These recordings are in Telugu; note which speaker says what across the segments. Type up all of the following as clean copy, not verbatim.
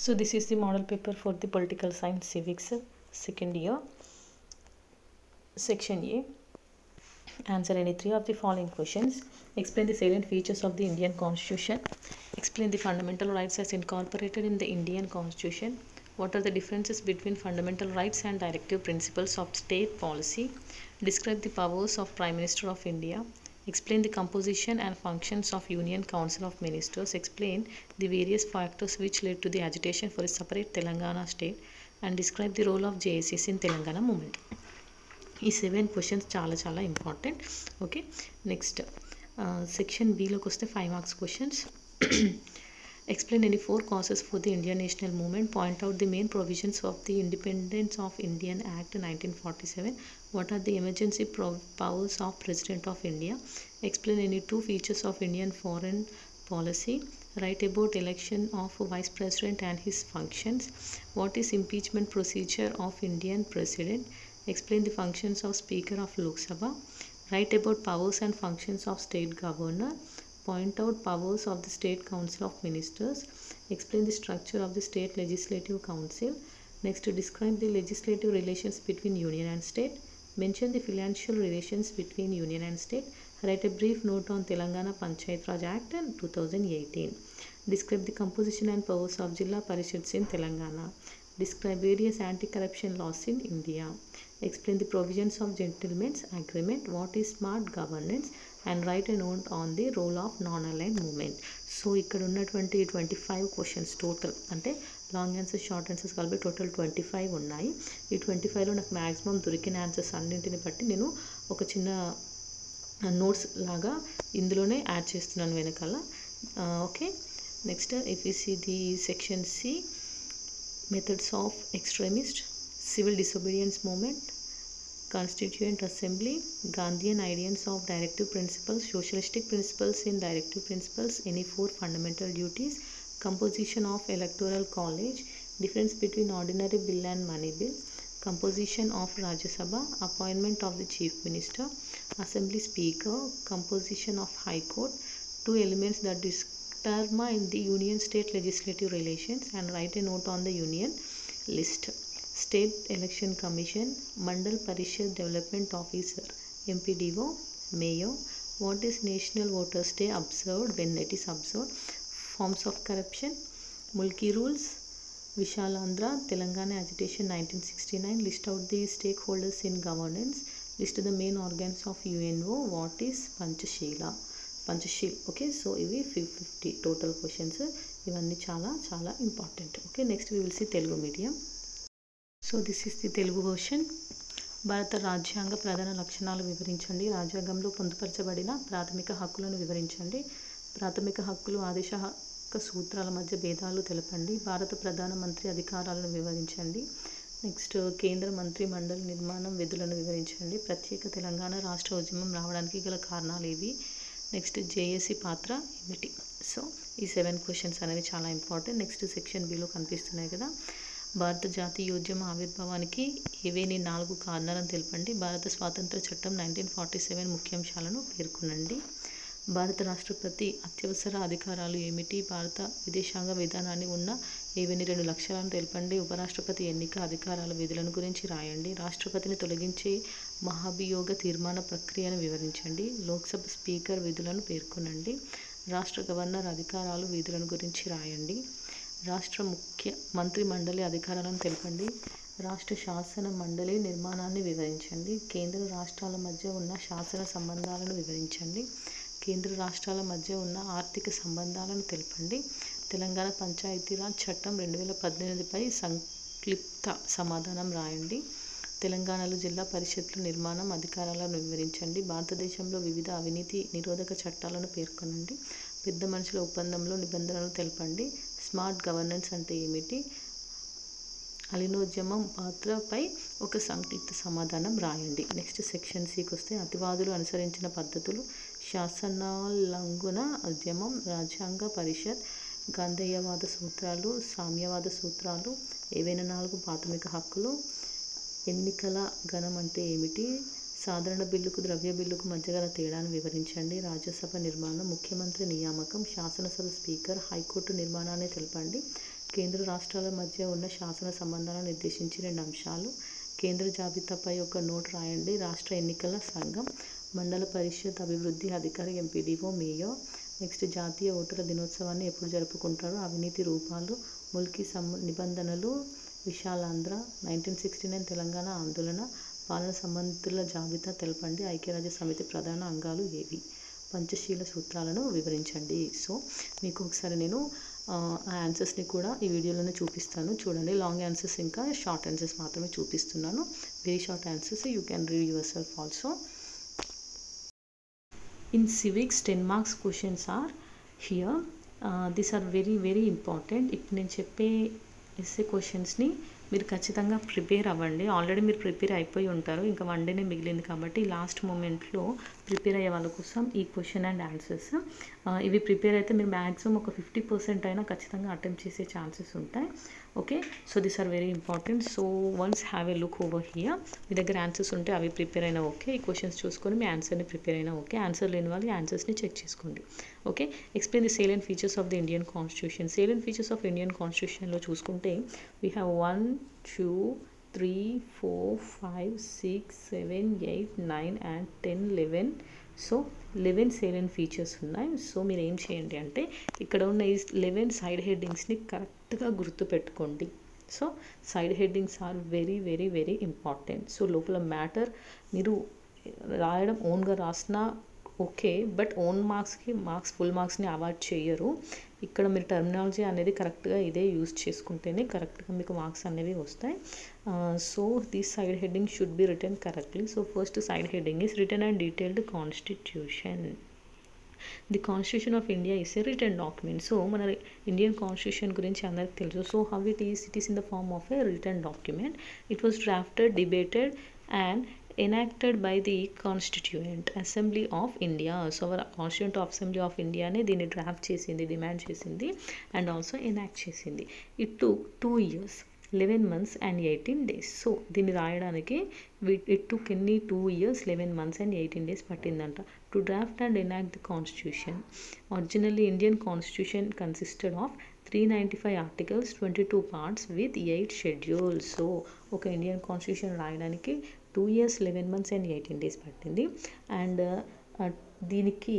Speaker 1: So this is the model paper for the political science civics second year, section A. Answer any three of the following questions. Explain the salient features of the Indian Constitution. Explain the fundamental rights as incorporated in the Indian Constitution. What are the differences between fundamental rights and directive principles of state policy? Describe the powers of Prime Minister of India. Explain the composition and functions of Union Council of Ministers. Explain the various factors which led to the agitation for a separate Telangana state. And describe the role of JSS in Telangana movement. ఈ 7 క్వశ్చన్స్ చాలా ఇంపార్టెంట్. ఓకే, నెక్స్ట్ సెక్షన్ బిలోకి వస్తే 5 marks questions. Explain any 4 causes for the Indian national movement. Point out the main provisions of the independence of Indian act 1947. What are the emergency powers of president of India. Explain any 2 features of Indian foreign policy. Write about election of vice president and his functions. What is impeachment procedure of Indian president? Explain the functions of speaker of Lok Sabha. Write about powers and functions of state governor. Point out powers of the state council of ministers. Explain the structure of the state legislative council. Next, describe the legislative relations between union and state. Mention the financial relations between union and state. Write a brief note on Telangana Panchayat Raj Act 2018. Describe the composition and powers of Jilla Parishads in Telangana. Describe various anti-corruption laws in India. Explain the provisions of gentleman's agreement. What is smart governance? And write a note on the role of non-aligned movement. So ఇక్కడ ఉన్నటువంటి 25 క్వశ్చన్స్ టోటల్, అంటే లాంగ్ ఆన్సర్స్ షార్ట్ ఆన్సర్స్ కలిపి టోటల్ 25 ఉన్నాయి. ఈ 25లో నాకు మ్యాక్సిమం దొరికిన ఆన్సర్స్ అన్నింటిని బట్టి నేను ఒక చిన్న నోట్స్ లాగా ఇందులోనే యాడ్ చేస్తున్నాను వెనకాల. Okay, next if you see the section C, methods of extremist, civil disobedience movement, constituent assembly, Gandhian ideas of directive principles, socialistic principles in directive principles, any 4 fundamental duties, composition of electoral college, difference between ordinary bill and money bill, composition of Rajya Sabha, appointment of the chief minister, assembly speaker, composition of high court, 2 elements that determine the union state legislative relations, and write a note on the union list. State Election Commission, Mandal Parishad Development Officer, MPDO, Mayor. What is National Voters Day observed, when it is observed? Forms of corruption, Mulki rules, Vishalandra, Telangana agitation 1969. List out the stakeholders in governance. List the main organs of UNO. What is Panchashila? Okay, so ఇవి 50 టోటల్ క్వశ్చన్స్. ఇవన్నీ చాలా important. Okay, next we will see Telugu medium. So this is the Telugu version. భారత రాజ్యాంగ ప్రధాన లక్షణాలు వివరించండి. రాజ్యాంగంలో పొందుపరచబడిన ప్రాథమిక హక్కులను వివరించండి. ప్రాథమిక హక్కులు ఆదేశక సూత్రాల మధ్య భేదాలు తెలపండి. భారత ప్రధానమంత్రి అధికారాలను వివరించండి. నెక్స్ట్, కేంద్ర మంత్రి మండలి నిర్మాణం, విధులను వివరించండి. ప్రత్యేక తెలంగాణ రాష్ట్ర ఉద్యమం రావడానికి గల కారణాలు ఏవి? నెక్స్ట్, జేఏసీ పాత్ర ఏమిటి? సో ఈ 7 క్వశ్చన్స్ అనేవి చాలా ఇంపార్టెంట్. నెక్స్ట్ సెక్షన్ బిలో కనిపిస్తున్నాయి కదా. భారత జాతీయోద్యమ ఆవిర్భావానికి ఏవేని 4 కారణాలను తెలపండి. భారత స్వాతంత్ర చట్టం 1947 ముఖ్యాంశాలను పేర్కొనండి. భారత రాష్ట్రపతి అత్యవసర అధికారాలు ఏమిటి? భారత విదేశాంగ విధానాన్ని ఉన్న ఏవేని 2 లక్ష్యాలను తెలపండి. ఉపరాష్ట్రపతి ఎన్నిక అధికారాల విధులను గురించి రాయండి. రాష్ట్రపతిని తొలగించే మహాభియోగ తీర్మాన ప్రక్రియను వివరించండి. లోక్సభ స్పీకర్ విధులను పేర్కొనండి. రాష్ట్ర గవర్నర్ అధికారాలు విధులను గురించి రాయండి. రాష్ట్ర మంత్రి మండలి అధికారాలను తెలపండి. రాష్ట్ర శాసన మండలి నిర్మాణాన్ని వివరించండి. కేంద్ర రాష్ట్రాల మధ్య ఉన్న శాసన సంబంధాలను వివరించండి. కేంద్ర రాష్ట్రాల మధ్య ఉన్న ఆర్థిక సంబంధాలను తెలపండి. తెలంగాణ పంచాయతీరాజ్ చట్టం 2018పై సంక్షిప్త సమాధానం రాయండి. తెలంగాణలో జిల్లా పరిషత్ల నిర్మాణం, అధికారాలను వివరించండి. భారతదేశంలో వివిధ అవినీతి నిరోధక చట్టాలను పేర్కొనండి. పెద్ద మనుషుల ఒప్పందంలో నిబంధనలు తెలపండి. స్మార్ట్ గవర్నెన్స్ అంటే ఏమిటి? అలీనోద్యమం పాత్రపై ఒక సంక్షిప్త సమాధానం రాయండి. నెక్స్ట్ సెక్షన్ సికి వస్తే, అతివాదులు అనుసరించిన పద్ధతులు, శాసనోల్లంఘన ఉద్యమం, రాజ్యాంగ పరిషత్, గాంధేయవాద సూత్రాలు, సామ్యవాద సూత్రాలు, ఏవైనా 4 ప్రాథమిక హక్కులు, ఎన్నికల గణం అంటే ఏమిటి? సాధారణ బిల్లుకు ద్రవ్య బిల్లుకు మధ్య గల తేడాను వివరించండి. రాజ్యసభ నిర్మాణం, ముఖ్యమంత్రి నియామకం, శాసనసభ స్పీకర్, హైకోర్టు నిర్మాణాన్ని తెలపండి. కేంద్ర రాష్ట్రాల మధ్య ఉన్న శాసన సంబంధాలను నిర్దేశించిన 2 అంశాలు. కేంద్ర జాబితాపై ఒక నోట్ రాయండి. రాష్ట్ర ఎన్నికల సంఘం, మండల పరిషత్ అభివృద్ధి అధికారి ఎంపీడీఓ మేయర్. నెక్స్ట్ జాతీయ ఓటర్ల దినోత్సవాన్ని ఎప్పుడు జరుపుకుంటారు? అవినీతి రూపాలు, ముల్కీ నిబంధనలు, విశాలాంధ్ర, 1969 తెలంగాణ ఆందోళన, పాలన సంబంధితుల జాబితా తెలపండి. ఐక్యరాజ్య సమితి ప్రధాన అంగాలు ఏవి? పంచశీల సూత్రాలను వివరించండి. సో మీకు ఒకసారి నేను ఆ ఆన్సర్స్ని కూడా ఈ వీడియోలోనే చూపిస్తాను. చూడండి, లాంగ్ ఆన్సర్స్ ఇంకా షార్ట్ ఆన్సర్స్ మాత్రమే చూపిస్తున్నాను. Very short answers you can read your self also. In civics 10 marks questions are here. These are very important. ఇప్పుడు నేను చెప్పే ఎస్ఏ క్వశ్చన్స్ని మీరు ఖచ్చితంగా ప్రిపేర్ అవ్వండి. ఆల్రెడీ మీరు ప్రిపేర్ అయిపోయి ఉంటారు, ఇంకా 1 డేనే మిగిలింది కాబట్టి లాస్ట్ మూమెంట్లో ప్రిపేర్ అయ్యే వాళ్ళ కోసం ఈ క్వశ్చన్ అండ్ ఆన్సర్స్. ఇవి ప్రిపేర్ అయితే మీరు మ్యాక్సిమం ఒక 50% అయినా ఖచ్చితంగా అటెంప్ట్ చేసే ఛాన్సెస్ ఉంటాయి. Okay, so these are very important. So once have a look over here. మీ దగ్గర ఆన్సర్స్ ఉంటే అవి ప్రిపేర్ అయినా ఓకే, ఈ క్వశ్చన్స్ చూసుకొని మీ ఆన్సర్ని ప్రిపేర్ అయినా ఓకే. ఆన్సర్ లేని వాళ్ళు ఆన్సర్స్ని చెక్ చేసుకోండి. Okay, explain the salient features of the Indian constitution. Salient features of Indian కాన్స్టిట్యూషన్లో చూసుకుంటే we have 1, 2, 3, 4, 5, 6, 7, 8, 9 and 10, 11. So 11 సేలియెంట్ features ఉన్నాయి. సో మీరు ఏం చేయండి అంటే ఇక్కడ ఉన్న ఈ 11 సైడ్ హెడ్డింగ్స్ని కరెక్ట్గా గుర్తుపెట్టుకోండి. So side headings are very important. So లోపల మ్యాటర్ మీరు రాయడం ఓన్గా రాసినా okay, but own marks full మార్క్స్ని అవాయిడ్ చేయరు. ఇక్కడ మీరు టర్మినాలజీ అనేది కరెక్ట్గా ఇదే యూజ్ చేసుకుంటేనే కరెక్ట్గా మీకు మార్క్స్ అనేవి వస్తాయి. So this side heading should be written correctly. So first side heading is written and detailed constitution. The constitution of India is a written document. So మన ఇండియన్ కాన్స్టిట్యూషన్ గురించి అందరికి తెలుసు. So how it is in the form of a written document. It was drafted, debated and enacted by the Constituent Assembly of India. So our Constituent Assembly of India ne దీన్ని డ్రాఫ్ట్ చేసింది, డిమాండ్ చేసింది అండ్ ఆల్సో ఎనాక్ట్ చేసింది. It took 2 years, 11 months and 18 days. So దీన్ని రాయడానికి ఇట్ టుక్ ఎన్ని 2 years, 11 months and 18 days పట్టిందంట. To draft and enact the constitution. Originally Indian constitution consisted of 395 articles, 22 parts with 8 schedules. So ఒక ఇండియన్ కాన్స్టిట్యూషన్ రాయడానికి 2 years, 11 months and 18 days పట్టింది. అండ్ దీనికి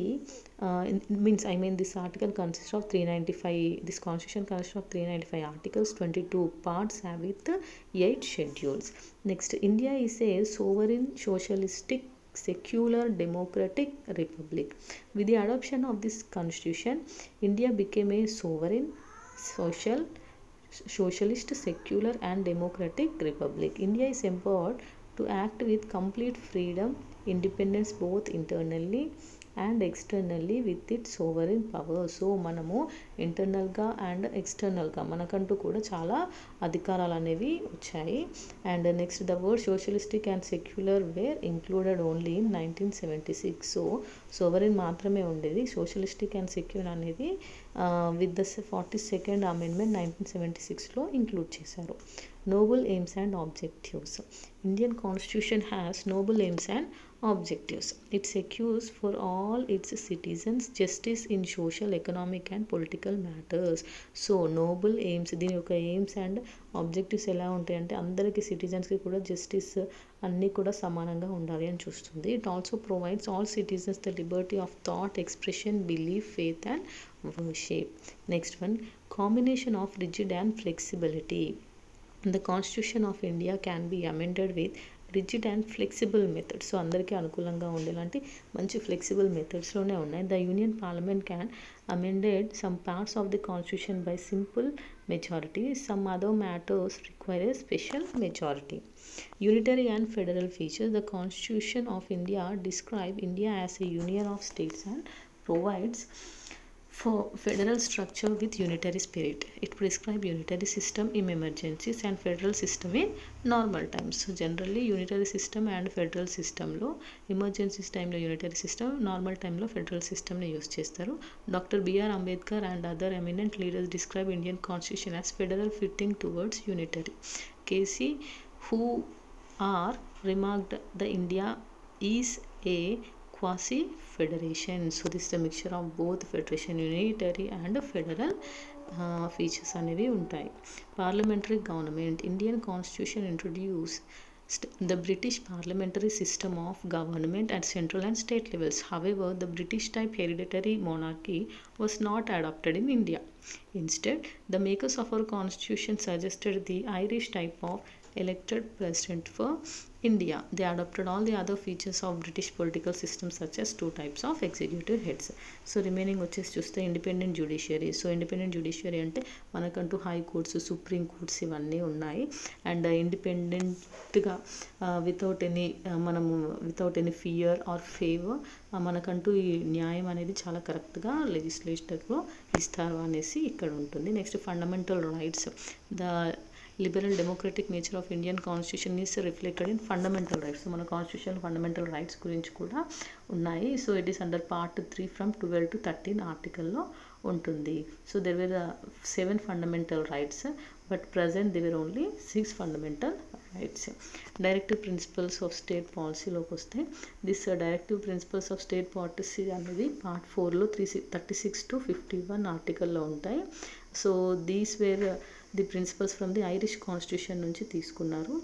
Speaker 1: this article consist of 395, this constitution consist of 395 articles, 22 parts with 8 schedules. Next, India is a sovereign, socialistic, secular, democratic republic. With the adoption of this constitution, India became a sovereign, socialist, secular and democratic republic. India is empowered to act with complete freedom, independence both internally and externally with its sovereign power. So మనము ఇంటర్నల్గా అండ్ ఎక్స్టర్నల్గా మనకంటూ కూడా చాలా అధికారాలు అనేవి వచ్చాయి. And next, the word socialistic and secular were included only in 1976. So sovereign మాత్రమే ఉండేది. సోషలిస్టిక్ అండ్ సెక్యులర్ అనేది విత్ ద 42nd అమెండ్మెంట్ 1976లో ఇంక్లూడ్ చేశారు. Noble aims and objectives. Indian constitution has noble aims and objectives. It secures for all its citizens justice in social, economic and political matters. So noble aims, దీని యొక్క ఎయిమ్స్ అండ్ ఆబ్జెక్టివ్స్ ఎలా ఉంటాయంటే అందరికీ సిటిజన్స్కి కూడా జస్టిస్ అన్నీ కూడా సమానంగా ఉండాలి అని చూస్తుంది. It also provides all citizens the Liberty of thought, expression, belief, faith and worship. Next one, combination of rigid and flexibility. The Constitution of India can be amended with rigid and flexible methods. So అందరికీ అనుకూలంగా ఉండేలాంటి మంచి ఫ్లెక్సిబుల్ మెథడ్స్లోనే ఉన్నాయి. The union parliament can amended some parts of the constitution by simple majority. Some other matters require A special majority. Unitary and federal features. The Constitution of India describes India as a union of states and provides for federal structure with unitary spirit. It prescribes unitary system in emergencies and federal system in normal times. So generally unitary system and federal system లో emergencies time లో unitary system, normal time లో federal system ని యూస్ చేస్తారు. Dr. B.R. Ambedkar and other eminent leaders describe Indian constitution as federal fitting towards unitary. K.C. who are remarked the India is a quasi-federation. So this is a mixture of both federation, unitary and federal features అనేవి ఉంటాయి. Parliamentary government. Indian constitution introduce the British parliamentary system of government at central and state levels. However, the British type hereditary monarchy was not adopted in India. Instead, the makers of our constitution suggested the Irish type of elected president for India. They adopted all the other features of British political system such as two types of executive heads. So remaining వచ్చేసి చూస్తే independent judiciary. So independent judiciary అంటే మనకంటూ హై కోర్ట్స్, సుప్రీం కోర్ట్స్ ఇవన్నీ ఉన్నాయి. అండ్ ఇండిపెండెంట్గా without any fear or favour మనకంటూ ఈ న్యాయం అనేది చాలా కరెక్ట్గా లెజిస్లేచర్లో ఇస్తారు అనేసి ఇక్కడ ఉంటుంది. Next fundamental rights. The liberal democratic nature of Indian constitution is reflected in fundamental rights. మన కాన్స్టిట్యూషన్ ఫండమెంటల్ రైట్స్ గురించి కూడా ఉన్నాయి. So it is under part 3 from 12 to 13 ఆర్టికల్లో ఉంటుంది. So there were 7 fundamental rights, but present they were only 6 fundamental rights. Directive principles of state పాలసీలోకి వస్తే this directive principles of state policy అనేది పార్ట్ 4లో 36 to 51 ఆర్టికల్లో ఉంటాయి. So these were the principles from the Irish constitution నుంచి తీసుకున్నారు.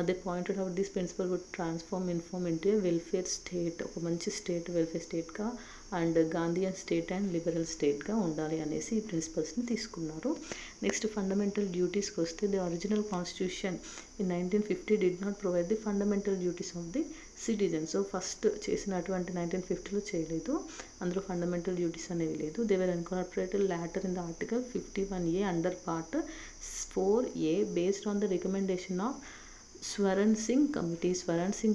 Speaker 1: They pointed out this principle would transform into a welfare state, ఒక మంచి స్టేట్, వెల్ఫేర్ స్టేట్గా and Gandhian state and liberal స్టేట్గా ఉండాలి అనేసి ఈ ప్రిన్సిపల్స్ని తీసుకున్నారు. నెక్స్ట్ ఫండమెంటల్ డ్యూటీస్కి వస్తే the original constitution in 1950 did not provide the fundamental duties of the citizen. So first చేసినటువంటి 1950లో చేయలేదు, అందులో ఫండమెంటల్ డ్యూటీస్ అనేవి లేదు. They were incorporated later in the article 51A under part 4A based on the recommendation of Swaran Singh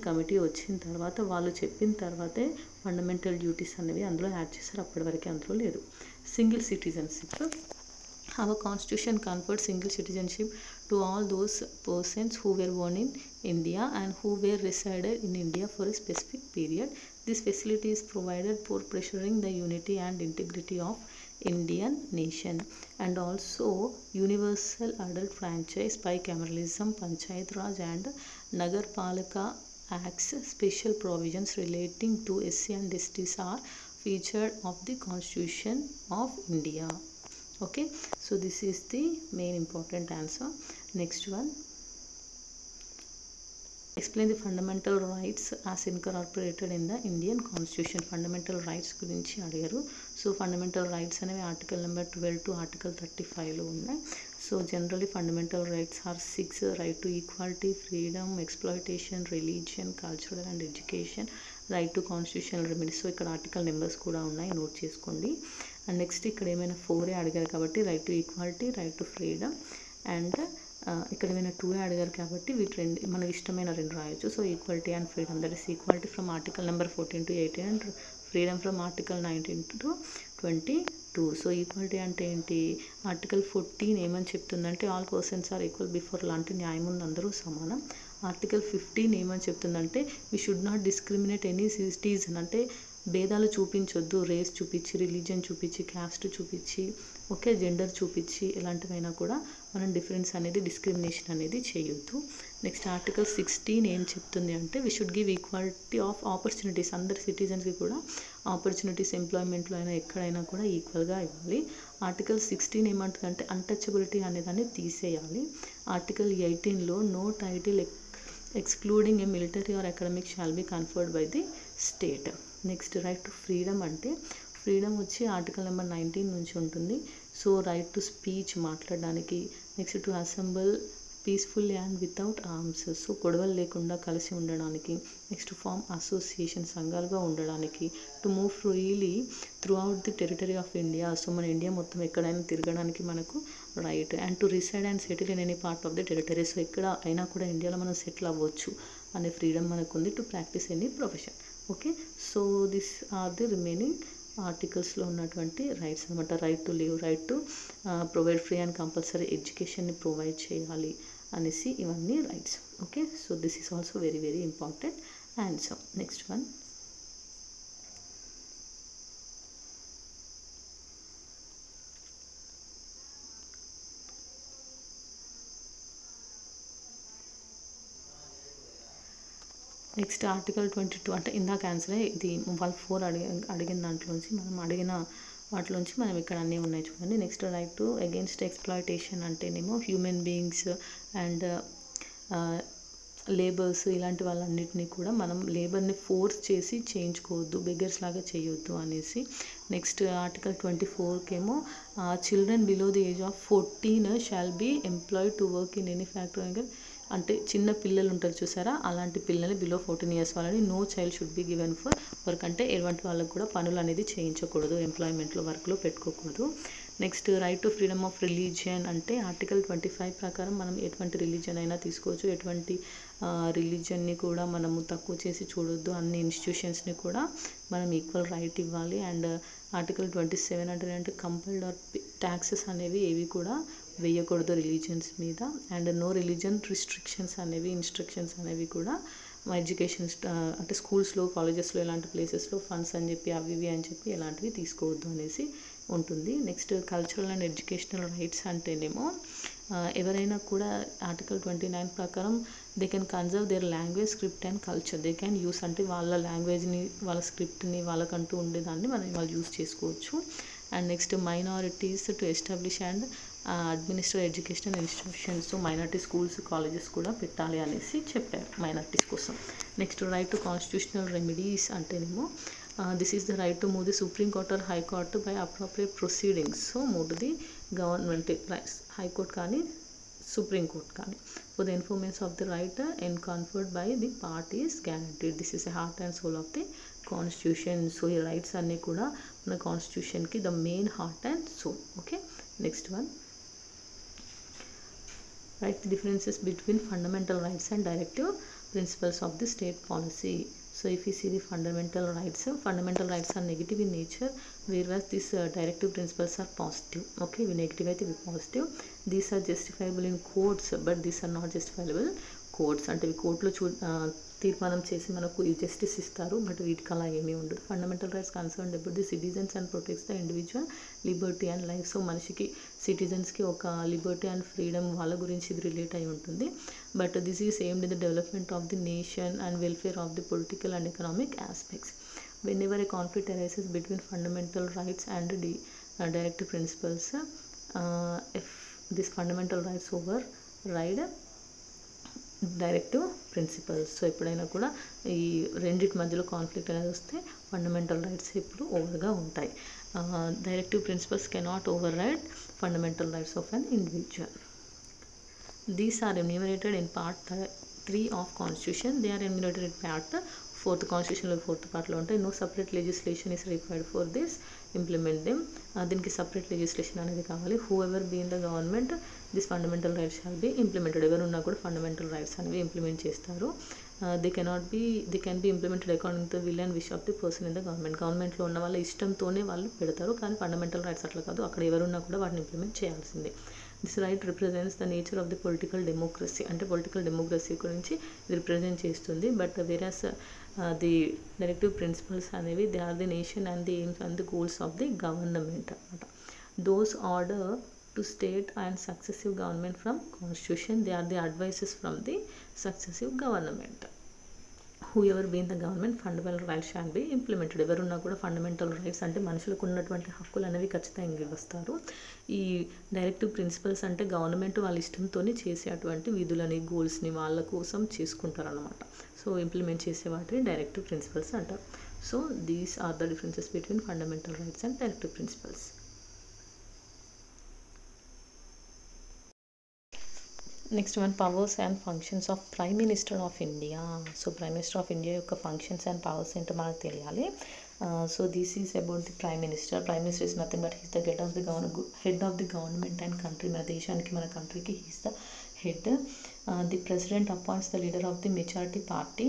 Speaker 1: committee వచ్చిన తర్వాత వాళ్ళు చెప్పిన తర్వాతే ఫండమెంటల్ డ్యూటీస్ అనేవి అందులో యాడ్ చేశారు, అప్పటి వరకు అందులో లేదు. Single citizenship. Our constitution conferred single citizenship to all those persons who were born in India and who were resided in India for a specific period. This facility is provided for preserving the unity and integrity of Indian nation, and also universal adult franchise, bicameralism, Panchayat Raj and Nagar Palika Acts. Special provisions relating to SC and STs are featured of the Constitution of India. Okay, so this is the main important answer. Next one, explain the fundamental rights as incorporated in the Indian Constitution. Fundamental rights గురించి అడిగారు. సో ఫండమెంటల్ రైట్స్ అనేవి ఆర్టికల్ నెంబర్ 12 to ఆర్టికల్ 35లో ఉన్నాయి. So generally fundamental rights are 6: right to equality, freedom, exploitation, religion, cultural and education, right to constitutional remedies. So ఇక్కడ ఆర్టికల్ నెంబర్స్ కూడా ఉన్నాయి, నోట్ చేసుకోండి. అండ్ నెక్స్ట్ ఇక్కడ ఏమైనా 4 అడిగారు కాబట్టి right to equality, right to freedom, and ఇక్కడ ఏమైనా 2 అడిగారు కాబట్టి వీటి రెండు మనకి ఇష్టమైన 2 రాయొచ్చు. So equality and freedom, that is equality from article number 14 to 18 and freedom from article 19 to 22. So equality అంటే ఏంటి? ఆర్టికల్ 14 ఏమని చెప్తుందంటే all persons are equal before law, అంటే న్యాయం ముందు అందరూ సమానం. ఆర్టికల్ 15 ఏమని చెప్తుందంటే we should not discriminate any citizen, అంటే భేదాలు చూపించొద్దు, రేస్ చూపించి, రిలీజియన్ చూపించి, క్యాస్ట్ చూపించి, ఓకే, జెండర్ చూపించి, ఎలాంటివైనా కూడా మనం డిఫరెన్స్ అనేది, డిస్క్రిమినేషన్ అనేది చేయొద్దు. నెక్స్ట్ ఆర్టికల్ 16 ఏం చెప్తుంది అంటే we should give equality of opportunities, అందరి సిటిజన్స్కి కూడా ఆపర్చునిటీస్ ఎంప్లాయ్మెంట్లో అయినా ఎక్కడైనా కూడా ఈక్వల్గా ఇవ్వాలి. ఆర్టికల్ 16 ఏమంటుందంటే అన్టచబిలిటీ అనేదాన్ని తీసేయాలి. ఆర్టికల్ 18లో no title excluding a military or academic shall be conferred by the state. Next right to freedom అంటే ఫ్రీడమ్ వచ్చి ఆర్టికల్ నెంబర్ 19 నుంచి ఉంటుంది. సో రైట్ టు స్పీచ్, మాట్లాడడానికి. Next to assemble peacefully and without arms, so గొడవలు లేకుండా కలిసి ఉండడానికి. నెక్స్ట్ ఫామ్ అసోసియేషన్, సంఘాలుగా ఉండడానికి. To move freely throughout the territory of India, so మన ఇండియా మొత్తం ఎక్కడైనా తిరగడానికి మనకు right. And to reside and settle in any part of the territory, so ఎక్కడ అయినా కూడా ఇండియాలో మనం సెటిల్ అవ్వచ్చు అనే ఫ్రీడమ్ మనకు ఉంది. To practice any profession. Okay, so this are the remaining ఆర్టికల్స్లో ఉన్నటువంటి రైట్స్ అనమాట. Right to live, right to provide free and compulsory ఎడ్యుకేషన్ని ప్రొవైడ్ చేయాలి అనేసి ఇవన్నీ rights. Okay, so this is also very very important answer. Next one, next article 22 అంటే ఇందాక ఆన్సరే ఇది. వాళ్ళు 4 అడిగిన దాంట్లోంచి మనం అడిగిన వాటిలోంచి మనం ఇక్కడ అన్నీ ఉన్నాయి చూడండి. Next right to against exploitation అంటేనేమో హ్యూమన్ బీయింగ్స్ అండ్ లేబర్స్ ఇలాంటి వాళ్ళన్నిటినీ కూడా మనం లేబర్ని ఫోర్స్ చేసి చేయించుకోవద్దు, బెగర్స్ లాగా చేయొద్దు అనేసి. నెక్స్ట్ ఆర్టికల్ 24కేమో children below the age of 14 shall be employed to work in any factory. అంటే చిన్న పిల్లలు ఉంటారు చూసారా, అలాంటి పిల్లల్ని బిలో 14 ఇయర్స్ వాళ్ళని no child should be given for work. అంటే ఎటువంటి వాళ్ళకు కూడా పనులు అనేది చేయించకూడదు, ఎంప్లాయ్మెంట్లో వర్క్లో పెట్టుకోకూడదు. Next right to freedom of religion అంటే ఆర్టికల్ 25 ప్రకారం మనం ఎటువంటి రిలీజియన్ అయినా తీసుకోవచ్చు, ఎటువంటి రిలీజియన్ని కూడా మనము తక్కువ చేసి చూడొద్దు, అన్ని ఇన్స్టిట్యూషన్స్ని కూడా మనం ఈక్వల్ రైట్ ఇవ్వాలి. అండ్ ఆర్టికల్ 27 అంటే కంపల్డ్ ఆర్ ట్యాక్సెస్ అనేవి ఏవి కూడా వేయకూడదు రిలీజియన్స్ మీద. అండ్ నో రిలీజియన్ రిస్ట్రిక్షన్స్ అనేవి ఇన్స్ట్రక్షన్స్ అనేవి కూడా ఎడ్యుకేషన్ అంటే స్కూల్స్లో కాలేజెస్లో ఇలాంటి ప్లేసెస్లో ఫండ్స్ అని చెప్పి అవి ఇవి అని చెప్పి ఎలాంటివి తీసుకోవద్దు అనేసి ఉంటుంది. Next cultural and educational rights అంటేనేమో ఎవరైనా కూడా ఆర్టికల్ 29 ప్రకారం they can conserve there language script and culture. They can use అంటే వాళ్ళ లాంగ్వేజ్ని వాళ్ళ స్క్రిప్ట్ని వాళ్ళకంటూ ఉండేదాన్ని వాళ్ళు యూస్ చేసుకోవచ్చు. And next minorities to establish and administer educational institutions. So minority schools colleges కూడా పెట్టాలి అనేసి చెప్పారు మైనారిటీస్ కోసం. Next right to constitutional remedies అంటేనేమో this is the right to move the supreme court or high court by appropriate proceedings. So move the government high court కానీ సుప్రీం కోర్ట్ కానీ for the enforcement of the right and conferred by the part is guaranteed. This is a heart and soul of the constitution. So ఈ రైట్స్ అన్నీ కూడా మన కాన్స్టిట్యూషన్కి the main heart and soul. Okay, next one write the differences between fundamental rights and directive principles of the state policy. So if you see the fundamental rights are negative in nature, whereas these directive principles are positive. Okay, we negative అయితే ఇవి positive. These are justifiable in courts, but these are not justifiable courts. అంటే ఇవి కోర్టులో తీర్మానం చేసి మనకు ఈ జస్టిస్ ఇస్తారు, బట్ వీటికి అలా ఏమీ ఉండదు. Fundamental rights concern about the citizens and protects the individual Liberty and life. So మనిషికి సిటిజన్స్కి ఒక లిబర్టీ అండ్ ఫ్రీడమ్ వాళ్ళ గురించి ఇది రిలేట్ అయి ఉంటుంది. But this is aimed in the development of the nation and welfare of the political and economic aspects. whenever a conflict arises between fundamental rights and the directive principles, if these fundamental rights override directive principles. So ఎప్పుడైనా కూడా ఈ రెండింటి మధ్యలో కాన్ఫ్లిక్ట్ అనేది వస్తే ఫండమెంటల్ రైట్స్ ఎప్పుడు ఓవర్గా ఉంటాయి. Directive principles cannot override fundamental rights of an individual. These are enumerated in part 3 of constitution. They are enumerated in part 4th కాన్స్టిట్యూషన్లో 4th పార్ట్లో ఉంటాయి. No separate legislation is required for this implement them. దీనికి సపరేట్ లెజిస్లేషన్ అనేది కావాలి. Whoever be in the government this fundamental rights shall be implemented. ఎవరున్నా కూడా ఫండమెంటల్ రైట్స్ అనేవి ఇంప్లిమెంట్ చేస్తారు. They can be implemented according to will and wish of the person in the government. గవర్నమెంట్లో ఉన్న వాళ్ళ ఇష్టంతోనే వాళ్ళు పెడతారు, కానీ ఫండమెంటల్ రైట్స్ అట్లా కాదు, అక్కడ ఎవరున్నా కూడా వాటిని ఇంప్లిమెంట్ చేయాల్సిందే. This right represents the nature of the political democracy. అంటే పొలిటికల్ డెమోక్రసీ గురించి ఇది రిప్రజెంట్ చేస్తుంది. But whereas the directive principles అనేవి they are the nation and the aims and the goals of the government అనమాట. Those order to state and successive government from constitution. They are the advices from the successive government. Whoever be in the government fundamental rights shall be implemented. ఎవరున్నా కూడా ఫండమెంటల్ రైట్స్ అంటే మనుషులకు ఉన్నటువంటి హక్కులు అనేవి ఖచ్చితంగా వస్తారు. ఈ డైరెక్టివ్ ప్రిన్సిపల్స్ అంటే గవర్నమెంట్ వాళ్ళ ఇష్టంతోనే చేసేటువంటి విధులని గోల్స్ని వాళ్ళ కోసం చేసుకుంటారు అన్నమాట. సో ఇంప్లిమెంట్ చేసే వాటిని డైరెక్టివ్ ప్రిన్సిపల్స్ అంటారు. So these are the differences between fundamental rights and directive principles. Next one powers and functions of prime minister of India. So prime minister of India యొక్క ఫంక్షన్స్ అండ్ పవర్స్ ఏంటో మనకు తెలియాలి. So this is about the prime minister. Prime minister is nothing but he's the head of the government and country. మన దేశానికి మన కంట్రీకి he's the head. The president appoints the leader of the majority party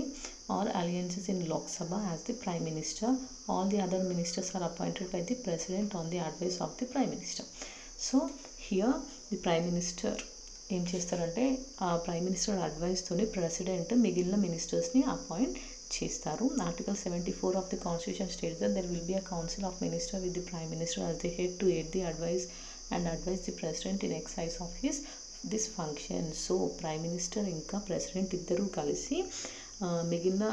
Speaker 1: or alliances in Lok Sabha as the prime minister. All the other ministers are appointed by the president on the advice of the prime minister. So here the prime minister ఏం చేస్తారంటే ఆ ప్రైమ్ మినిస్టర్ అడ్వైస్తోనే ప్రెసిడెంట్ మిగిలిన మినిస్టర్స్ని అపాయింట్ చేస్తారు. Article 74 of the constitution states that there will be a council of minister with the prime minister as the head to aid the advise the president in excise of his this function. So prime minister ఇంకా ప్రెసిడెంట్ ఇద్దరూ కలిసి మిగిలిన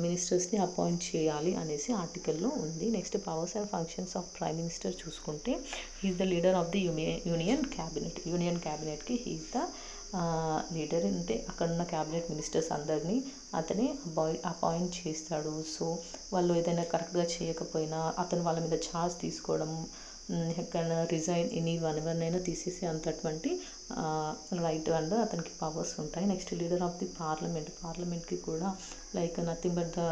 Speaker 1: మినిస్టర్స్ని అపాయింట్ చేయాలి అనేసి ఆర్టికల్లో ఉంది. Next powers and functions of prime minister చూసుకుంటే he is the leader of the union cabinet. Union క్యాబినెట్కి he's the leader. అంటే అక్కడ ఉన్న క్యాబినెట్ మినిస్టర్స్ అందరినీ అతనే అపాయింట్ చేస్తాడు. సో వాళ్ళు ఏదైనా కరెక్ట్గా చేయకపోయినా అతను వాళ్ళ మీద ఛార్జ్ తీసుకోవడం, ఎక్కడ రిజైన్ ఎవరినైనా తీసేసి అంతటువంటి రైట్ అండ్ అతనికి పవర్స్ ఉంటాయి. నెక్స్ట్ లీడర్ ఆఫ్ ది పార్లమెంట్కి కూడా like nothing but the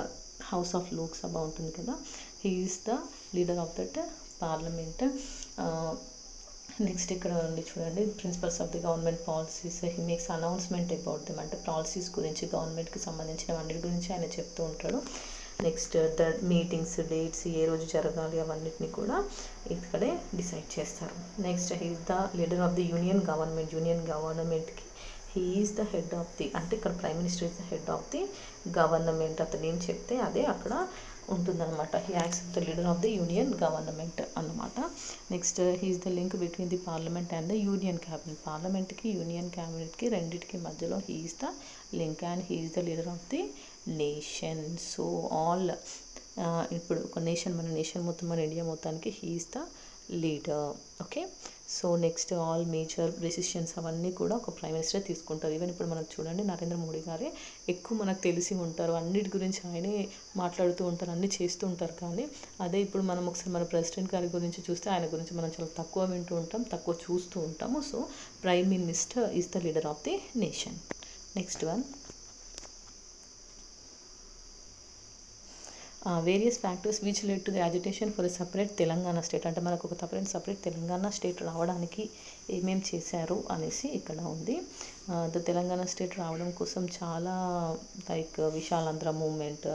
Speaker 1: house of Lok Sabha ఉంటుంది కదా, he is the leader of that parliament. Next ఇక్కడ ఉంది చూడండి, principles of the government policies, he makes announcement about them. అంటే పాలసీస్ గురించి, గవర్నమెంట్కి సంబంధించిన అన్నిటి గురించి ఆయన చెప్తూ ఉంటాడు. నెక్స్ట్ ద మీటింగ్స్, డేట్స్, ఏ రోజు జరగాలి అవన్నిటిని కూడా ఇక్కడే డిసైడ్ చేస్తారు. Next he is the leader of the union గవర్నమెంట్కి he is the head of the, అంటే ఇక్కడ prime minister is the head of the government. అతను ఏం చెప్తే అదే అక్కడ ఉంటుందన్నమాట. He acts the leader of the union government అన్నమాట. Next he is the link between the parliament and the union cabinet. పార్లమెంట్కి యూనియన్ క్యాబినెట్కి రెండింటికి మధ్యలో he is the link and he is the leader of the nation. So all ఇప్పుడు ఒక నేషన్, మన నేషన్ మొత్తం, మన ఇండియా మొత్తానికి he is the leader. Okay, so next all major decisions అవన్నీ కూడా ఒక ప్రైమ్ మినిస్టర్ తీసుకుంటారు. ఈవెన్ ఇప్పుడు మనకు చూడండి, నరేంద్ర మోడీ గారే ఎక్కువ మనకు తెలిసి ఉంటారు, అన్నిటి గురించి ఆయనే మాట్లాడుతూ ఉంటారు, అన్నీ చేస్తూ ఉంటారు. కానీ అదే ఇప్పుడు మనం ఒకసారి మన ప్రెసిడెంట్ గారి గురించి చూస్తే ఆయన గురించి మనం చాలా తక్కువ వింటూ ఉంటాం, తక్కువ చూస్తూ ఉంటాము. So prime minister is the leader of the nation. Next one, various factors which led to the agitation for a separate Telangana state. అంటే మనకు ఒక సపరేట్ తెలంగాణ స్టేట్ రావడానికి ఏమేం చేశారు అనేసి ఇక్కడ ఉంది. ద తెలంగాణ స్టేట్ రావడం కోసం చాలా లైక్ విశాలాంధ్ర మూవ్మెంట్,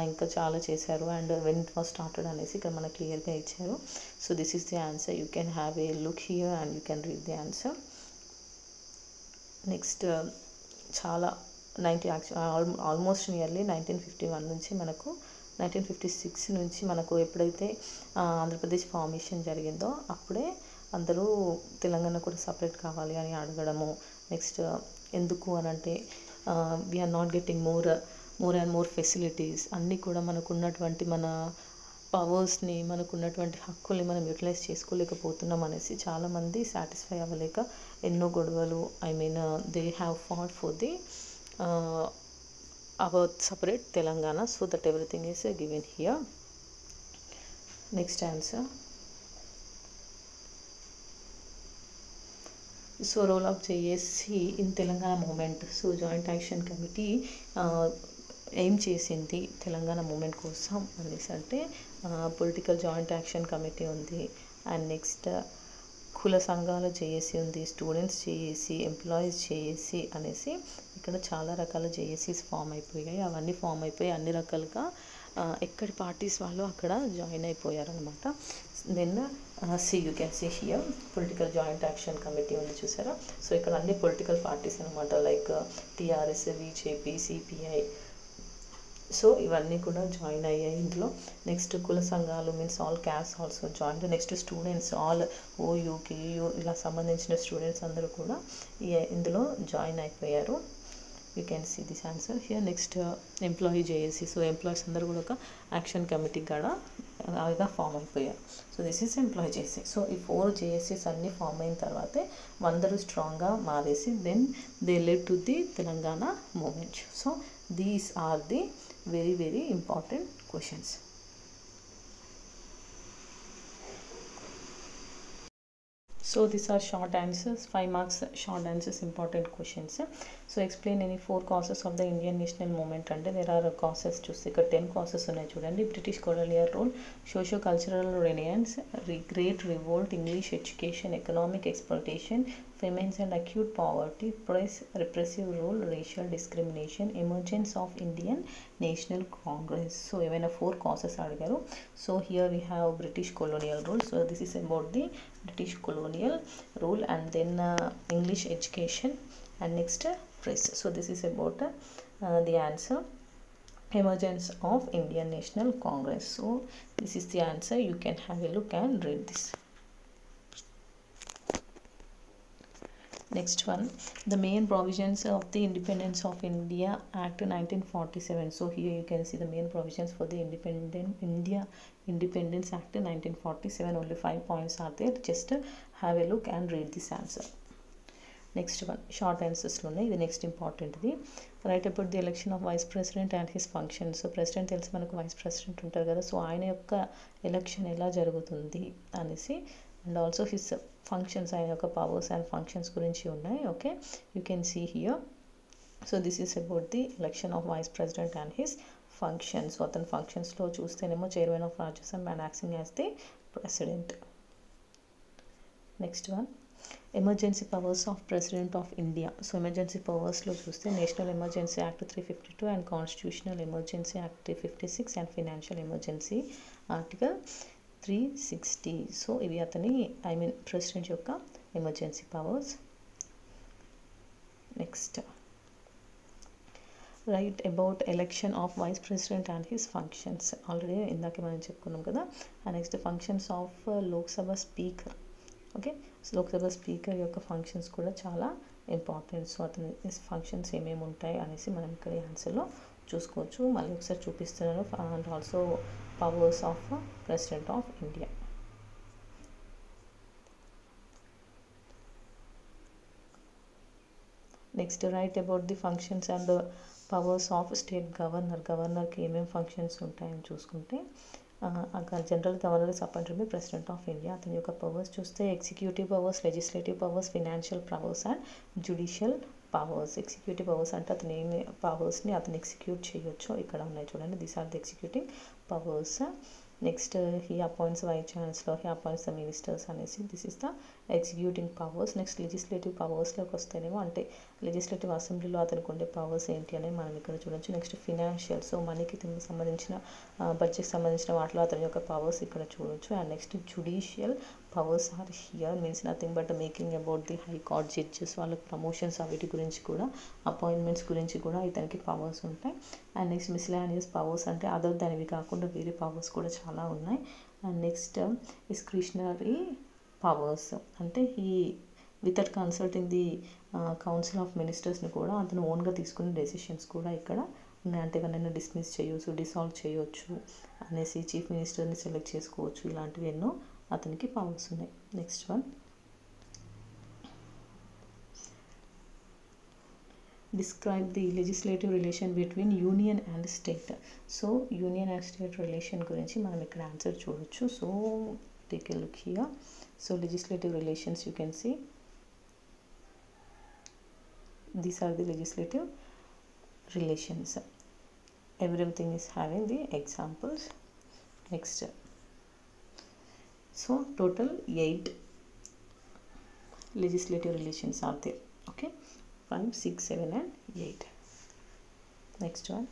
Speaker 1: ఇంకా చాలా చేశారు. And when it was started అనేసి ఇక్కడ మనకు క్లియర్గా ఇచ్చారు. So this is the answer. You can have a look here and you can read the answer. Next చాలా ఆల్మోస్ట్ నియర్లీ 1951 నుంచి మనకు 1956 నుంచి మనకు ఎప్పుడైతే ఆంధ్రప్రదేశ్ ఫార్మేషన్ జరిగిందో అప్పుడే అందరూ తెలంగాణ కూడా సపరేట్ కావాలి అని అడగడము. నెక్స్ట్ ఎందుకు అని అంటే we are not getting more and more facilities, అన్నీ కూడా మనకున్నటువంటి మన పవర్స్ని, మనకున్నటువంటి హక్కుల్ని మనం యూటిలైజ్ చేసుకోలేకపోతున్నాం అనేసి చాలామంది సాటిస్ఫై అవ్వలేక ఎన్నో గొడవలు, they have fought for the our separate Telangana, so that everything is given here. Next answer. So role of JSC in Telangana movement. So Joint Action Committee ఏం చేసింది తెలంగాణ మూమెంట్ కోసం అనేసి అంటే పొలిటికల్ జాయింట్ యాక్షన్ కమిటీ ఉంది. అండ్ నెక్స్ట్ కుల సంఘాల జేఏసీ ఉంది, స్టూడెంట్స్ జేఏసీ, ఎంప్లాయీస్ జేఏసీ అనేసి ఇక్కడ చాలా రకాల జేఏసీస్ ఫామ్ అయిపోయాయి. అవన్నీ ఫామ్ అయిపోయి అన్ని రకాలుగా ఎక్కడి పార్టీస్ వాళ్ళు అక్కడ జాయిన్ అయిపోయారనమాట. Then you can see here political joint action committee ఉంది చూసారా. సో ఇక్కడ అన్ని పొలిటికల్ పార్టీస్ అనమాట, like TRS, BJP, CPI, so ఇవన్నీ కూడా జాయిన్ అయ్యాయి ఇందులో. నెక్స్ట్ కుల సంఘాలు means all caste also join. Next students all OU, KU ఇలా సంబంధించిన స్టూడెంట్స్ అందరూ కూడా ఇందులో జాయిన్ అయిపోయారు. You can see this answer here. Next employee JAC, so employees అందరూ కూడా ఒక యాక్షన్ కమిటీ కూడా ఫామ్ అయిపోయారు. So this is employee JAC. So ఈ 4 జేఏసీస్ అన్నీ ఫామ్ అయిన తర్వాతే అందరూ స్ట్రాంగ్గా మారేసి then they led to the Telangana movement. So these are the very very important questions. So these are short answers, 5 marks short answers, important questions. So explain any 4 causes of the Indian national movement. And there are causes చూస్తే ఇక్కడ 10 causes ఉన్నాయి చూడండి. British colonial rule, socio cultural renaissance, great revolt, English education, economic exploitation, famines and acute poverty, press repressive rule, racial discrimination, emergence of Indian National Congress. So ఏమైనా 4 causes అడిగారు. So here we have British colonial rule. So this is about the British colonial rule. And then English education, and next press. So this is about the answer, emergence of Indian National Congress. So this is the answer. You can have a look and read this. Next one, the main provisions of the Independence of India Act 1947. So here you can see the main provisions for the Independence Act 1947. Only 5 points are there. Just have a look and read this answer. Next one, short answers lo unnai. The next important the write about the election of vice president and his functions. So president tells manaku vice president ఉంటారు కదా, సో ఆయన యొక్క ఎలక్షన్ ఎలా జరుగుతుంది అనేసి, అండ్ ఆల్సో హిస్ ఫంక్షన్స్, ఆయన యొక్క పవర్స్ అండ్ ఫంక్షన్స్ గురించి ఉన్నాయి. Okay, you can see here. So this is about the election of vice president and his functions. So అతని ఫంక్షన్స్లో చూస్తేనేమో chairman of Rajya Sabha and acting as the president. Next one, emergency powers of president of India. So emergency పవర్స్లో చూస్తే national emergency act 352 and constitutional emergency act 356 and financial emergency article 360. So ఇవి అతని ప్రెసిడెంట్ యొక్క emergency powers. Next, right about election of vice president and his functions. Already ఇందాకే మనం చెప్పుకున్నాం కదా. Next, functions of Lok Sabha speaker. Okay, Lok Sabha speaker యొక్క ఫంక్షన్స్ కూడా చాలా ఇంపార్టెంట్. సో అతని ఫంక్షన్స్ ఏమేమి ఉంటాయి అనేసి మనం ఇక్కడ ఆన్సర్లో చూసుకోవచ్చు. మళ్ళీ ఒకసారి చూపిస్తున్నాను. And also powers of president of India. Next, right about the functions and powers of state governor. గవర్నర్కి ఏమేమి ఫంక్షన్స్ ఉంటాయని చూసుకుంటే, general governor is appointed by president of India. అతని యొక్క పవర్స్ చూస్తే executive powers, legislative powers, financial powers and judicial powers. Executive powers అంటే అతని ఏమి పవర్స్ని అతను ఎగ్జిక్యూట్ చేయొచ్చు ఇక్కడ ఉన్నాయి చూడండి. These are the executive powers. Next, he appoints vice chancellor, he appoints the ministers అనేసి, this is the executing powers. Next, legislative పవర్స్లోకి వస్తేనేమో అంటే లెజిస్లేటివ్ అసెంబ్లీలో అతనికి ఉండే పవర్స్ ఏంటి అనేది మనం ఇక్కడ చూడొచ్చు. నెక్స్ట్, ఫినాన్షియల్, సో మనీకి సంబంధించిన బడ్జెట్కి సంబంధించిన వాటిలో అతని యొక్క పవర్స్ ఇక్కడ చూడొచ్చు. And next, judicial powers are here means nothing but making about the high court judges, వాళ్ళకి ప్రమోషన్స్ వీటి గురించి కూడా, అపాయింట్మెంట్స్ గురించి కూడా ఇతనికి పవర్స్ ఉంటాయి. అండ్ నెక్స్ట్, మిస్లానియస్ పవర్స్ అంటే అదర్ దానివి కాకుండా వేరే పవర్స్ కూడా చాలా ఉన్నాయి. అండ్ నెక్స్ట్, డిస్క్రిషనరీ పవర్స్ అంటే without consulting the council of మినిస్టర్స్ని కూడా అతను ఓన్గా తీసుకునే డెసిషన్స్ కూడా ఇక్కడ ఉన్నాయి. అంటే ఎవరైనా డిస్మిస్ చేయొచ్చు, డిసాల్వ్ చేయొచ్చు అనేసి, చీఫ్ మినిస్టర్ని సెలెక్ట్ చేసుకోవచ్చు, ఇలాంటివి ఎన్నో అతనికి పవర్స్ ఉన్నాయి. Next one, describe the legislative relation between union and state. So union and state relation గురించి మనం ఇక్కడ ఆన్సర్ చూడొచ్చు. So take a look here. So legislative relations, you can see these are the legislative relations. Everything is having the examples. Next, so total 8 legislative relations are there. Okay, 5, 6, 7 and 8. Next one,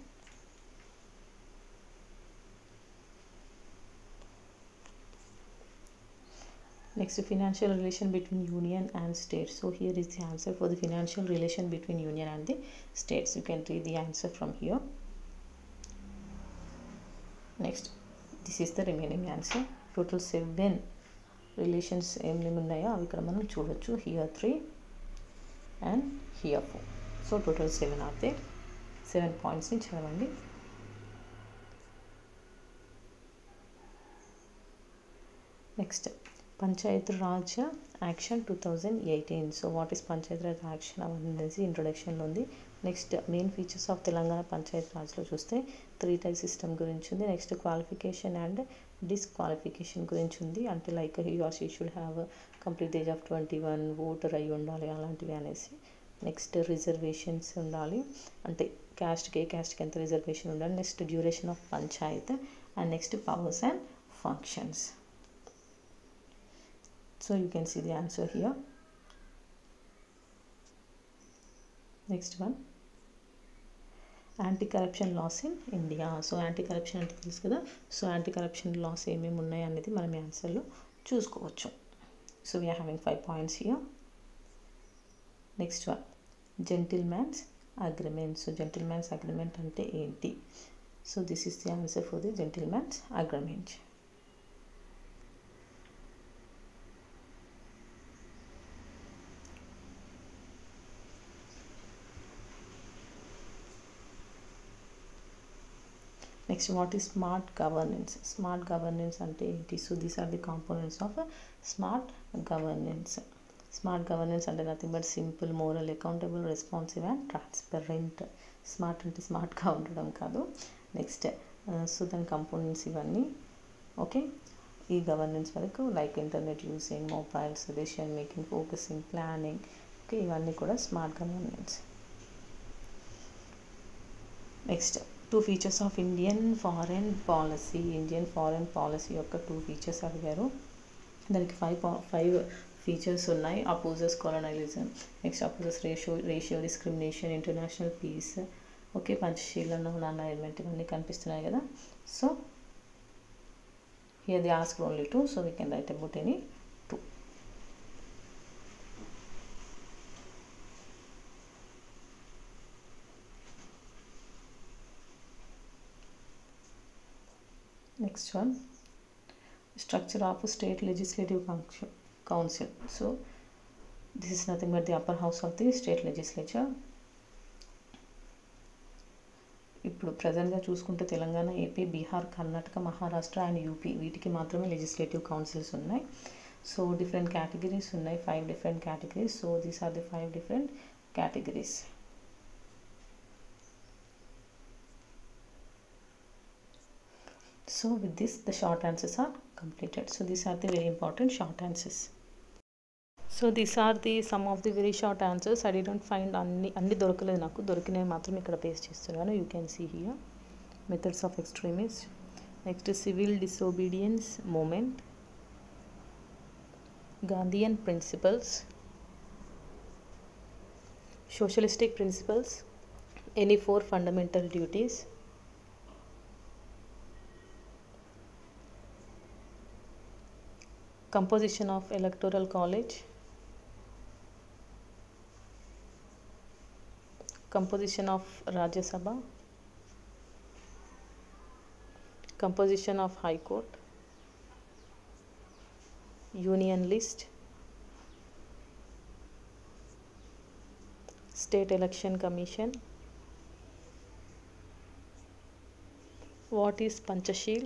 Speaker 1: next, financial relation between union and states. So here is the answer for the financial relation between union and the states. You can read the answer from here. Next, this is the remaining answer. Total 7 relations ఏమున్నాయో అవి ఇక్కడ మనం చూడొచ్చు. Here 3 and here 4. So total 7 are there. 7 points ని చదవండి. Next, panchayat raj action 2018. So what is panchayat raj action అనేది ఇంట్రొడక్షన్లో ఉంది. Next, main features of Telangana panchayat రాజ్లో చూస్తే 3 టైర్ సిస్టమ్ గురించి ఉంది. నెక్స్ట్, క్వాలిఫికేషన్ అండ్ డిస్క్వాలిఫికేషన్ గురించి ఉంది. అంటే like he or she should have complete age of 21, voter అయి ఉండాలి అలాంటివి అనేసి. నెక్స్ట్, రిజర్వేషన్స్ ఉండాలి, అంటే క్యాస్ట్కి ఏ క్యాస్ట్కి ఎంత రిజర్వేషన్ ఉండాలి. Next, duration of Panchayat and next powers and functions. So you can see the answer here. Next one, anti-corruption laws in India. So anti-corruption అంటే తెలుసు కదా. సో anti-corruption laws ఏమేమి ఉన్నాయి అనేది మనం ఈ ఆన్సర్లో చూసుకోవచ్చు. So we are having 5 points here. Next one, gentleman's agreement. So gentleman's agreement అంటే ఏంటి? So this is the answer for the gentleman's agreement. Next, what is smart governance? Smart governance ante enti? So these are the components of smart governance. Smart governance అంటే nothing but simple, moral, accountable, responsive and transparent. Smart అంటే స్మార్ట్గా ఉండడం కాదు. నెక్స్ట్ సో దాని కంపోనెంట్స్ ఇవన్నీ. ఓకే, ఈ గవర్నెన్స్ వరకు like internet using, mobiles, decision making, focusing, planning. Okay, ఇవన్నీ కూడా smart governance. Next, 2 features of Indian foreign policy. Indian foreign policy యొక్క 2 features అడిగారు. దానికి 5 features ఉన్నాయి. Opposes colonialism, next opposes ratio, discrimination, international peace. Okay, Panchsheel, non alignment ఇవన్నీ కనిపిస్తున్నాయి కదా. So here they ask only 2, so we can write about any 2. Next one, structure of state legislative council. So this is nothing but the upper house of the state legislature. ఇప్పుడు ప్రజెంట్గా చూసుకుంటే Telangana, AP, Bihar, Karnataka, Maharashtra and UP వీటికి మాత్రమే లెజిస్లేటివ్ కౌన్సిల్స్ ఉన్నాయి. సో డిఫరెంట్ కేటగిరీస్ ఉన్నాయి, 5 different categories. So these are the 5 different categories. So with this the short answers are completed. So these are the very important short answers. So these are the some of the very short answers. I didn't find అన్ని దొరకలేదు నాకు, దొరికినవి మాత్రం ఇక్కడ పేస్ట్ చేస్తున్నాను. You can see here methods of extremists. Next, civil disobedience movement, Gandhian principles, socialistic principles, any 4 fundamental duties, composition of electoral college, composition of Rajya Sabha, composition of High Court, union list, state election commission, what is Panchashil,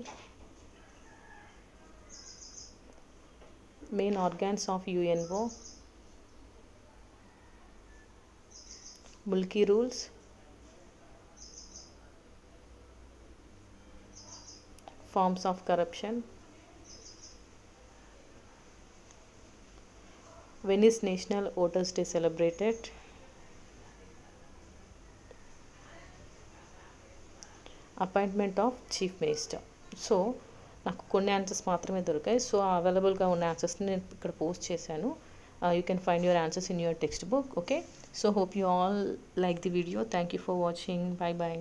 Speaker 1: main organs of UNO, Mulki rules, forms of corruption, when is National Voters Day celebrated, appointment of Chief Minister. So నాకు కొన్ని ఆన్సర్స్ మాత్రమే దొరికాయి. సో అవైలబుల్గా ఉన్న ఆన్సర్స్ని నేను ఇక్కడ పోస్ట్ చేశాను. You can find your answers in your text book. Okay, so hope you all like the video. Thank you for watching. By by.